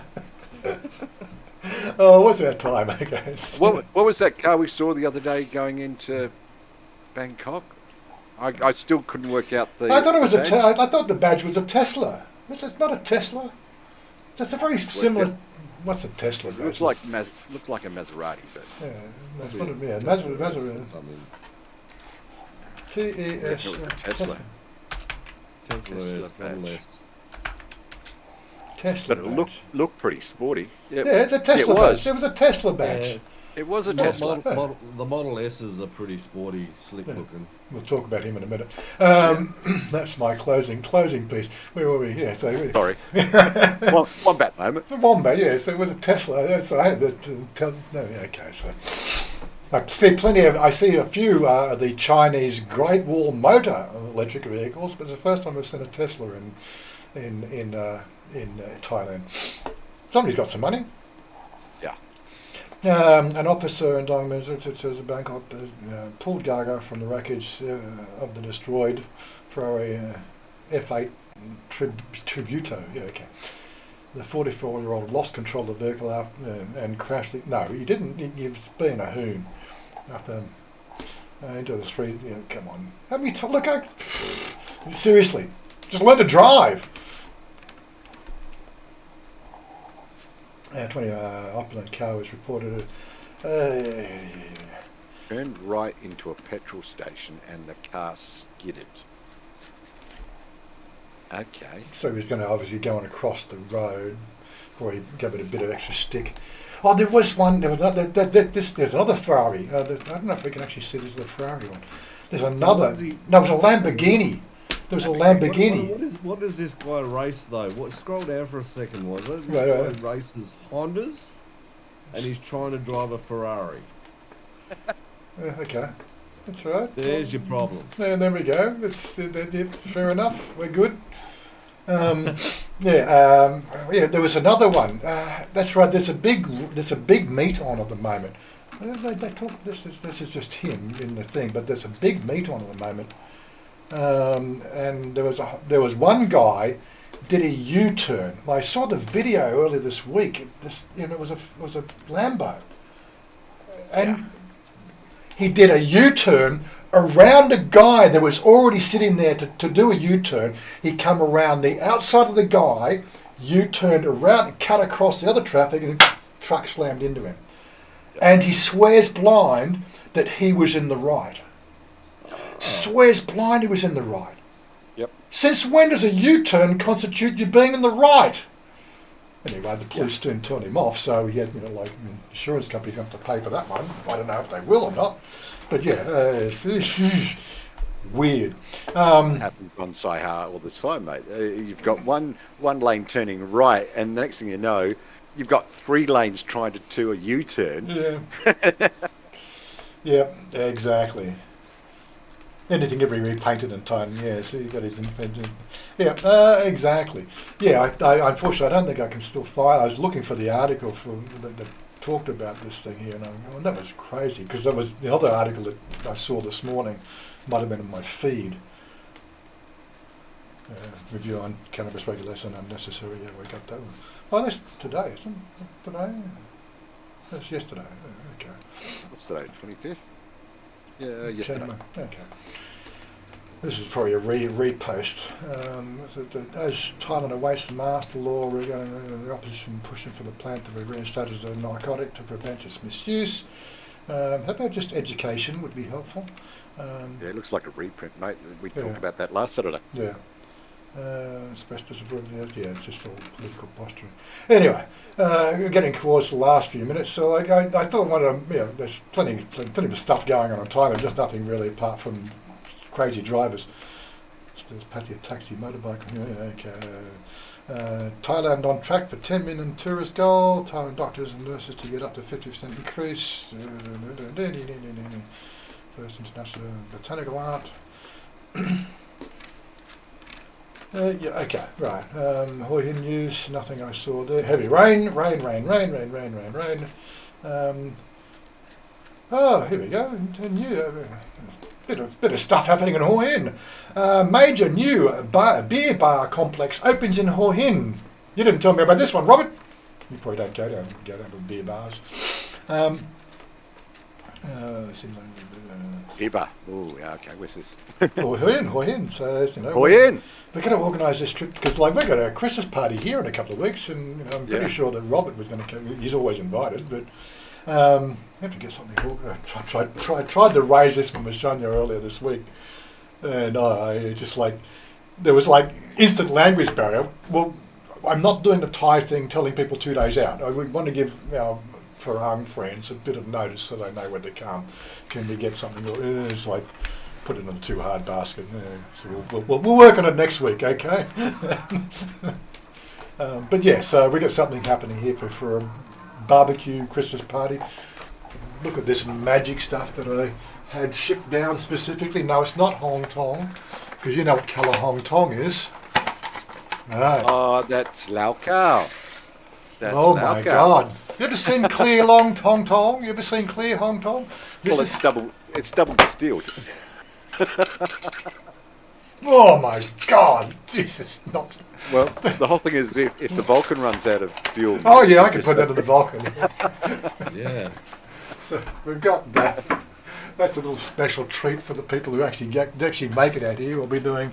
Oh, what's our time, I guess? What was that car we saw the other day going into Bangkok? I still couldn't work out the. I thought it was I thought the badge was a Tesla. It's not a Tesla. It's a very similar. What's a Tesla? Looks like a Maserati, but yeah, that's not a Maserati. TES. Tesla. Tesla badge. Tesla. But it looked pretty sporty. Yeah, it's a Tesla badge. It was a Tesla badge. Yeah. It was a Tesla. The Model S's are pretty sporty, slick looking. We'll talk about him in a minute. That's my closing piece. Where were we? Yeah, so sorry. Wombat moment. The Wombat, yes. It was a Tesla. So I had to okay, so I see a few of the Chinese Great Wall Motor electric vehicles, but it's the first time I've seen a Tesla in Thailand. Somebody's got some money. An officer in Bangkok pulled Gaga from the wreckage of the destroyed Ferrari F8 Tributo. Yeah, okay. The 44-year-old lost control of the vehicle and crashed. No, he didn't. He was being a hoon after into the street. Come on. Have me look out. Seriously, just learn to drive. 20 opulent car was reported. Turned right into a petrol station and the car skidded. Okay. So he was going to obviously going across the road before he gave it a bit of extra stick. Oh, there was another. There's another Ferrari. I don't know if we can actually see this is the Ferrari one. There's another. No, it was a Lamborghini. There was a Lamborghini. What does this guy race though? Scroll down for a second. This guy races Hondas, and he's trying to drive a Ferrari. Okay, that's all right. There's your problem. There we go. That's fair enough. We're good. There was another one. That's right. There's a big meet on at the moment. They talk. This is just him in the thing, but there's a big meet on at the moment. And there was one guy did a U-turn. I saw the video earlier this week. It was a Lambo, and he did a U-turn around a guy that was already sitting there to do a U-turn. He come around the outside of the guy, U-turned around, and cut across the other traffic, and truck slammed into him. And he swears blind that he was in the right. Swears blind he was in the right. Yep. Since when does a U-turn constitute you being in the right? Anyway, the police soon turned him off, so he had, insurance companies have to pay for that one. I don't know if they will or not, but yeah, it's weird. It happens on Saiha all the time, mate. You've got one lane turning right, and the next thing you know, you've got 3 lanes trying to do a U-turn. Yeah. Yeah, exactly. Anything can be repainted in time, yeah, so you've got his invention. Yeah, exactly. Yeah, I unfortunately, I don't think I can still find. I was looking for the article that talked about this thing here, and I'm going, that was crazy, because that was the other article that I saw this morning, might have been in my feed. Review on cannabis regulation unnecessary, yeah, we got that one. Oh, that's today, isn't it? Today? That's yesterday, okay. What's today, 25th? Yeah, yesterday. Okay. This is probably a repost. As Thailand awaits the master law regarding the opposition pushing for the plant to be reinstated as a narcotic to prevent its misuse. How about just education would be helpful? Yeah, it looks like a reprint, mate. We talked about that last Saturday. Yeah. Asbestos, yeah, it's just all political posturing. Anyway, getting towards the last few minutes, so I thought there's plenty of stuff going on in Thailand, just nothing really apart from crazy drivers. There's plenty of taxi, motorbike. Yeah, okay. Thailand on track for 10 million tourist goal. Thailand doctors and nurses to get up to 50% increase. First international botanical art. Yeah, okay, right. Hoi Hin news, nothing I saw there. Heavy rain. Oh, here we go. Bit of stuff happening in Hoi Hin. Major new beer bar complex opens in Hoi Hin. You didn't tell me about this one, Robert. You probably don't go down to beer bars. Beer bar. Oh, yeah, okay, where's this? Hoi Hin. So, Hoi Hin. We're going to organise this trip because, we've got a Christmas party here in a couple of weeks, and I'm pretty sure that Robert was going to come. He's always invited, but we have to get something organised. Tried to raise this one with Chanya earlier this week, and I just there was instant language barrier. Well, I'm not doing the Thai thing, telling people 2 days out. I would want to give our Farang friends a bit of notice so they know when to come. Can we get something? It's put it in a too hard basket. Yeah, so we'll work on it next week, okay? But yeah, so we got something happening here for a barbecue Christmas party. Look at this magic stuff that I had shipped down specifically. No, it's not Hong Tong, because you know what colour Hong Tong is. Right. Oh, that's Lao Khao. Oh my God! You ever seen clear Hong Tong? You ever seen clear Hong Tong? Well, it's double distilled. Oh my God! Jesus, not. Well, the whole thing is if the Vulcan runs out of fuel. Oh yeah, I can put that in the Vulcan. Yeah. So we've got that. That's a little special treat for the people who actually make it out here. We'll be doing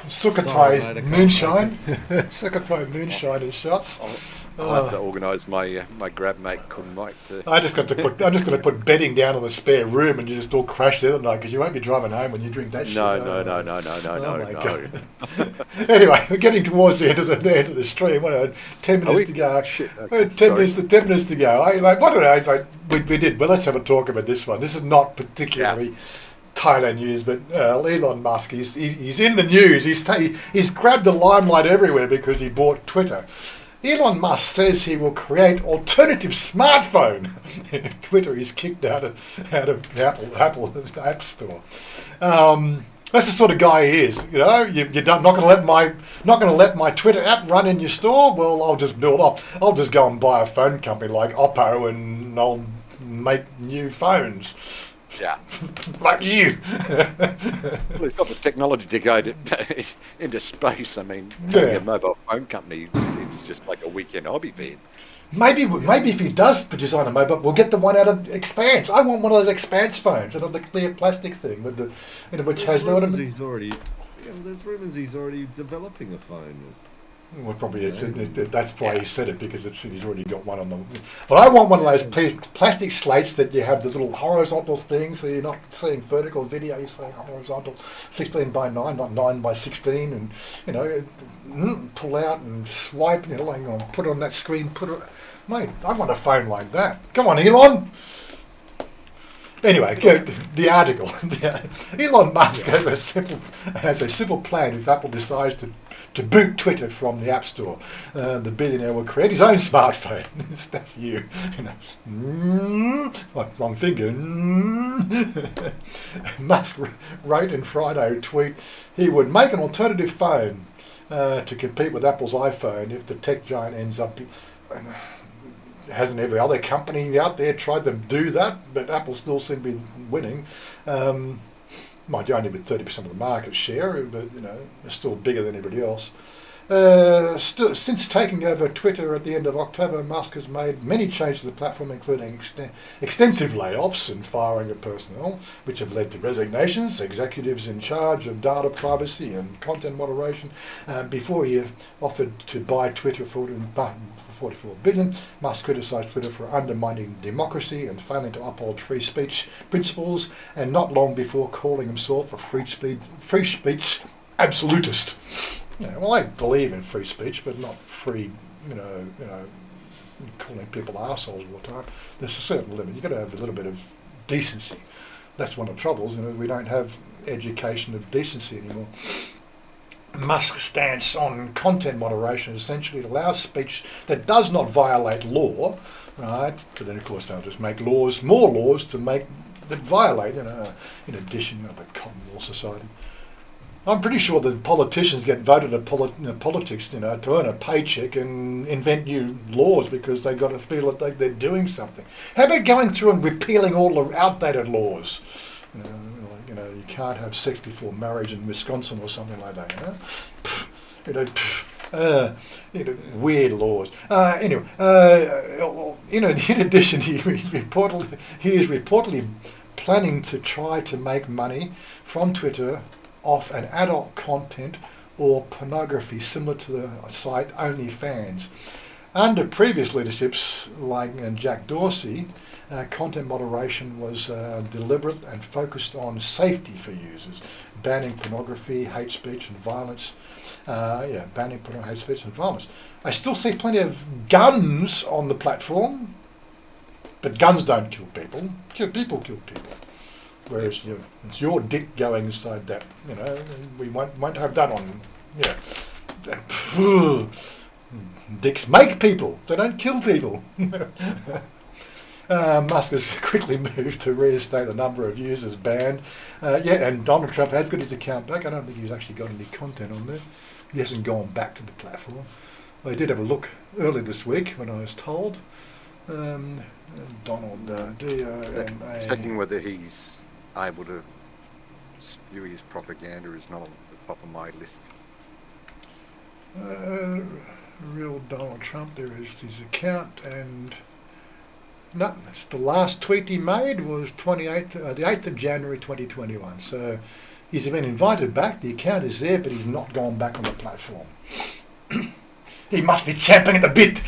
Sukhothai moonshine, Sukhothai moonshine and shots. I'll have to organise my grab mate Kun Mike to. I'm just going to put bedding down in the spare room, and you just all crash there tonight because you won't be driving home when you drink that shit. No. God. Anyway, we're getting towards the end of the stream. 10 minutes to go. Shit, okay, 10 minutes to go. We did. Well, let's have a talk about this one. This is not particularly Thailand news, but Elon Musk, he's in the news. He's grabbed the limelight everywhere because he bought Twitter. Elon Musk says he will create alternative smartphone. Twitter is kicked out of Apple App Store. That's the sort of guy he is. You're not going to let my Twitter app run in your store. Well, I'll just build up. I'll just go and buy a phone company like Oppo, and I'll make new phones. Yeah. Like you. Well, he's got the technology to go into space. I mean, having a mobile phone company, it's just like a weekend hobby for him. Maybe if he does design a mobile, we'll get the one out of Expanse. I want one of those Expanse phones, the clear plastic thing with the, which has the. There's rumours he's already developing a phone. Well, probably that's why he said it, because he's already got one on the. But I want one of those plastic slates that you have the little horizontal thing, so you're not seeing vertical video. You're seeing horizontal, 16:9, not 9:16, and pull out and swipe. Put it on that screen. Mate, I want a phone like that. Come on, Elon. Anyway, the article. Elon Musk has a simple plan if Apple decides to boot Twitter from the App Store. The billionaire will create his own smartphone. Stuff you. Wrong finger. Musk wrote in Friday tweet he would make an alternative phone to compete with Apple's iPhone if the tech giant ends up. Hasn't every other company out there tried to do that? But Apple still seem to be winning. Mind you, only with 30% of the market share, but they're still bigger than everybody else. Since taking over Twitter at the end of October, Musk has made many changes to the platform, including extensive layoffs and firing of personnel, which have led to resignations. Executives in charge of data privacy and content moderation. Before he offered to buy Twitter for $44 billion, Musk criticised Twitter for undermining democracy and failing to uphold free speech principles, and not long before calling himself a free speech absolutist. Well, I believe in free speech, but not free, calling people assholes all the time. There's a certain limit. You've got to have a little bit of decency. That's one of the troubles. We don't have education of decency anymore. Musk's stance on content moderation essentially allows speech that does not violate law, right? But then, of course, they'll just make more laws to make that violate, in addition of a common law society. I'm pretty sure that politicians get voted at politics, to earn a paycheck and invent new laws because they've got to feel that they're doing something. How about going through and repealing all the outdated laws? You can't have sex before marriage in Wisconsin or something like that. Weird laws. Anyway, in addition, he is reportedly planning to try to make money from Twitter off an adult content or pornography similar to the site OnlyFans. Under previous leaderships like Jack Dorsey, content moderation was deliberate and focused on safety for users, banning pornography, hate speech and violence. Banning pornography, hate speech and violence. I still see plenty of guns on the platform, but guns don't kill people. People kill people. Whereas it's your dick going inside that, we won't have that on, dicks make people, they don't kill people. Musk has quickly moved to reinstate the number of users banned. And Donald Trump has got his account back. I don't think he's actually got any content on there. He hasn't gone back to the platform. I did have a look early this week when I was told. Donald D-O-M-A. Checking whether he's able to spew his propaganda is not on the top of my list. Real Donald Trump, there is his account, and no, it's the last tweet he made was the 8th of January 2021. So he's been invited back, the account is there, but he's not gone back on the platform. He must be champing at the bit.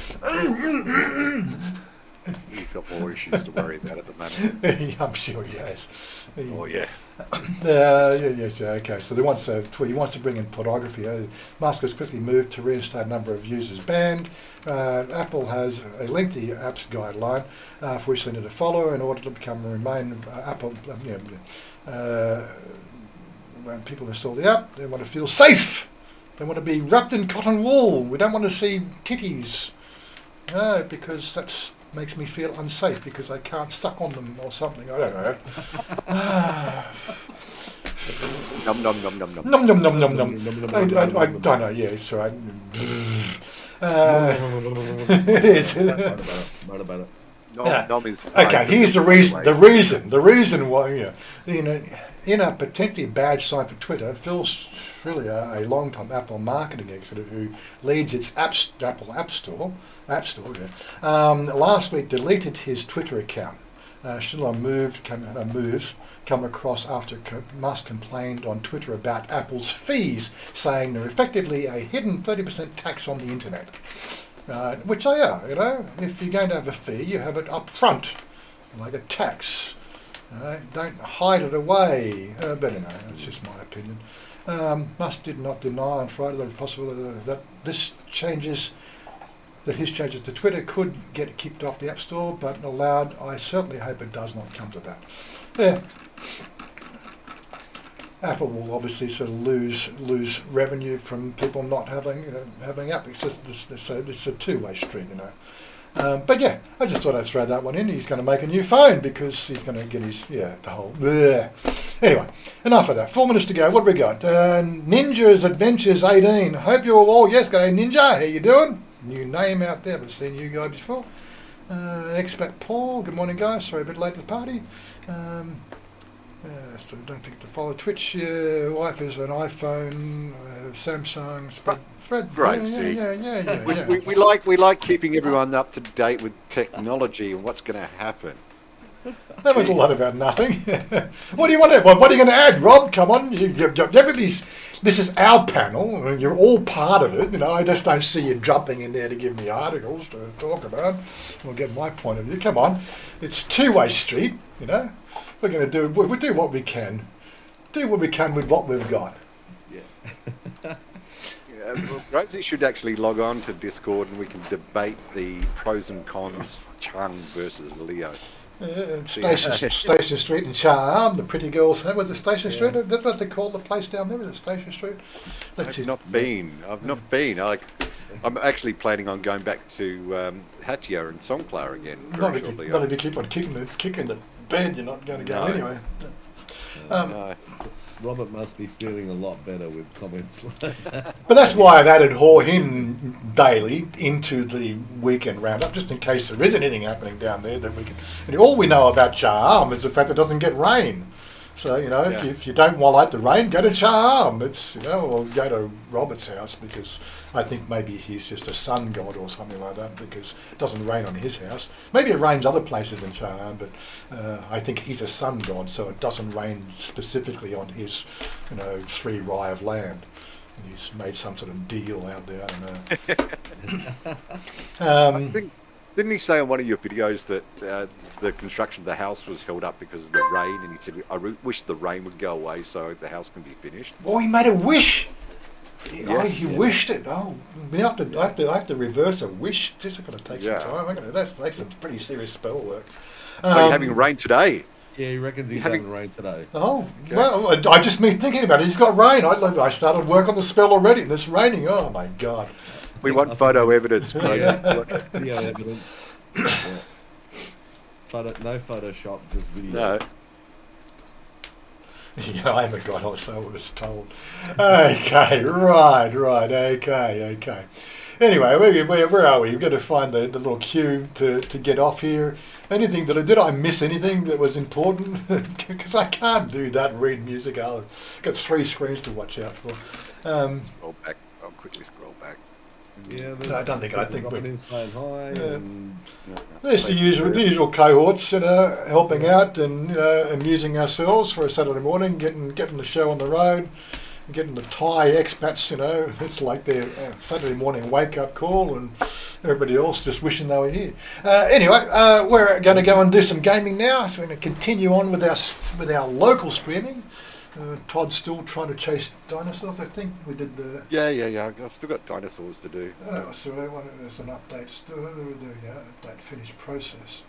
He's got more issues to worry about at the moment. I'm sure he has. Oh yeah. Okay. So he wants to bring in pornography. Musk has quickly moved to reinstate a number of users banned. Apple has a lengthy apps guideline for which they need to follow in order to remain Apple. When people install the app, they want to feel safe. They want to be wrapped in cotton wool. We don't want to see titties, because that makes me feel unsafe because I can't suck on them or something. I don't know. Num num num num num. Num num num num num. I don't know. Yeah, it's all right. It is. Right about it. Nom is okay. Here's the reason. The reason why in a potentially bad sign for Twitter, Phil's really a long-time Apple marketing executive who leads its Apple App Store. Last week deleted his Twitter account Shillong moves come across after Musk complained on Twitter about Apple's fees, saying they're effectively a hidden 30% tax on the internet. Which they are, you know. If you're going to have a fee, you have it up front, like a tax. Don't hide it away. But anyway, that's just my opinion. Musk did not deny on Friday that it's possible that his changes to Twitter could get kicked off the App Store, but allowed. I certainly hope it does not come to that. Yeah. Apple will obviously sort of lose revenue from people not having app. It's a two-way street, you know. But yeah, I just thought I'd throw that one in. He's going to make a new phone because he's going to get his the whole. Bleh. Anyway, enough of that. 4 minutes to go. What have we got? Ninja's Adventures 18. Hope you're all g'day Ninja. How you doing? New name out there. I've seen you guys before. Expat Paul. Good morning, guys. Sorry, a bit late to the party. So don't forget to follow Twitch. Wife is an iPhone, Samsung, Thread. Great, Yeah. We like keeping everyone up to date with technology and what's going to happen. That was a lot about nothing. What do you want to? What are you going to add, Rob? Come on, everybody's. This is our panel, and you're all part of it. You know, I just don't see you jumping in there to give me articles to talk about. We'll get my point of view. Come on, it's two-way street. You know, we're going to do. We'll do what we can. Do what we can with what we've got. Yeah. Well, Rosie should actually log on to Discord and we can debate the pros and cons, Chung versus Leo. Station Street in Charm, the pretty girls. Was it Station Street? Is that what they call the place down there? Is it Station Street? I've not been. I'm actually planning on going back to Chanya and Songkla again. Not if you keep on kicking the bed, you're not going to go anyway. No. Robert must be feeling a lot better with comments like that. But that's why I've added Hin daily into the weekend roundup, just in case there is anything happening down there that we can. And all we know about Charm is the fact that it doesn't get rain. So if you don't like the rain, go to Charm. It's or go to Robert's house because I think maybe he's just a sun god or something like that because it doesn't rain on his house. Maybe it rains other places in Charm, but I think he's a sun god, so it doesn't rain specifically on his 3 rai of land. And he's made some sort of deal out there. I don't know. I think, didn't he say on one of your videos that the construction of the house was held up because of the rain, and he said, "I wish the rain would go away so the house can be finished." Oh, he made a wish. He Yes. wished it. Oh, I have to reverse a wish. This is going to take some time. That's some pretty serious spell work. You're having rain today. Yeah, he reckons he's having rain today. Oh, well, I just me thinking about it. He's got rain. I started work on the spell already, and it's raining. Oh my God. We want photo evidence, please. Video evidence. Yeah. No Photoshop, just video. No. Yeah, I haven't got on, so I was told. Okay, right, okay. Anyway, where are we? We've got to find the little cue to get off here. Did I miss anything that was important? Because I can't do that and read music. I've got 3 screens to watch out for. Scroll back. I'll quickly scroll back. Yeah, no, I don't think Robin in saying hi. And there's the usual cohorts, helping out and amusing ourselves for a Saturday morning, getting the show on the road, getting the Thai expats. It's like their Saturday morning wake up call, and everybody else just wishing they were here. Anyway, we're going to go and do some gaming now. So we're going to continue on with our local streaming. Todd's still trying to chase dinosaurs, I think. We did the... Yeah. I've still got dinosaurs to do. So there's an update. Still, update finished process.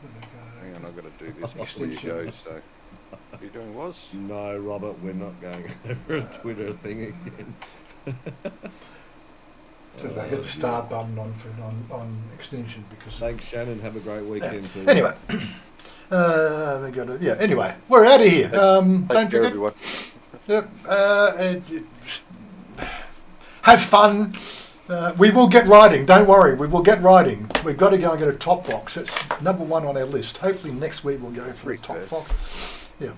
Hang on, I've got to do this before you go, so... What are you doing, Woz? No, Robert, we're not going over a Twitter thing again. So they hit the start button on extension because... Thanks, Shannon. Have a great weekend. Too. Anyway. They got it. Yeah. Anyway, we're out of here. Don't forget. Everyone. Yep. Have fun. We will get riding. Don't worry. We will get riding. We've got to go and get a top box. It's number 1 on our list. Hopefully next week we'll go for a top box. Yeah.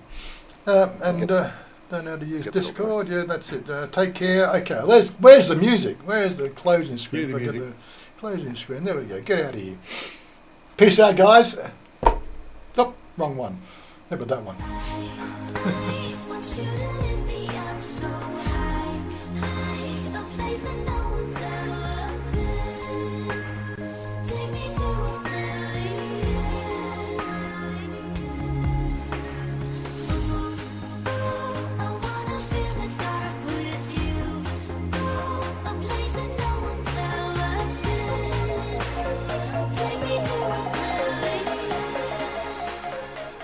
Don't know how to use Discord. Yeah, that's it. Take care. Okay. Where's the music? Where's the closing screen? The closing screen. There we go. Get out of here. Peace out, guys. Stop. wrong one. How about that one? I want you to lift me up so high.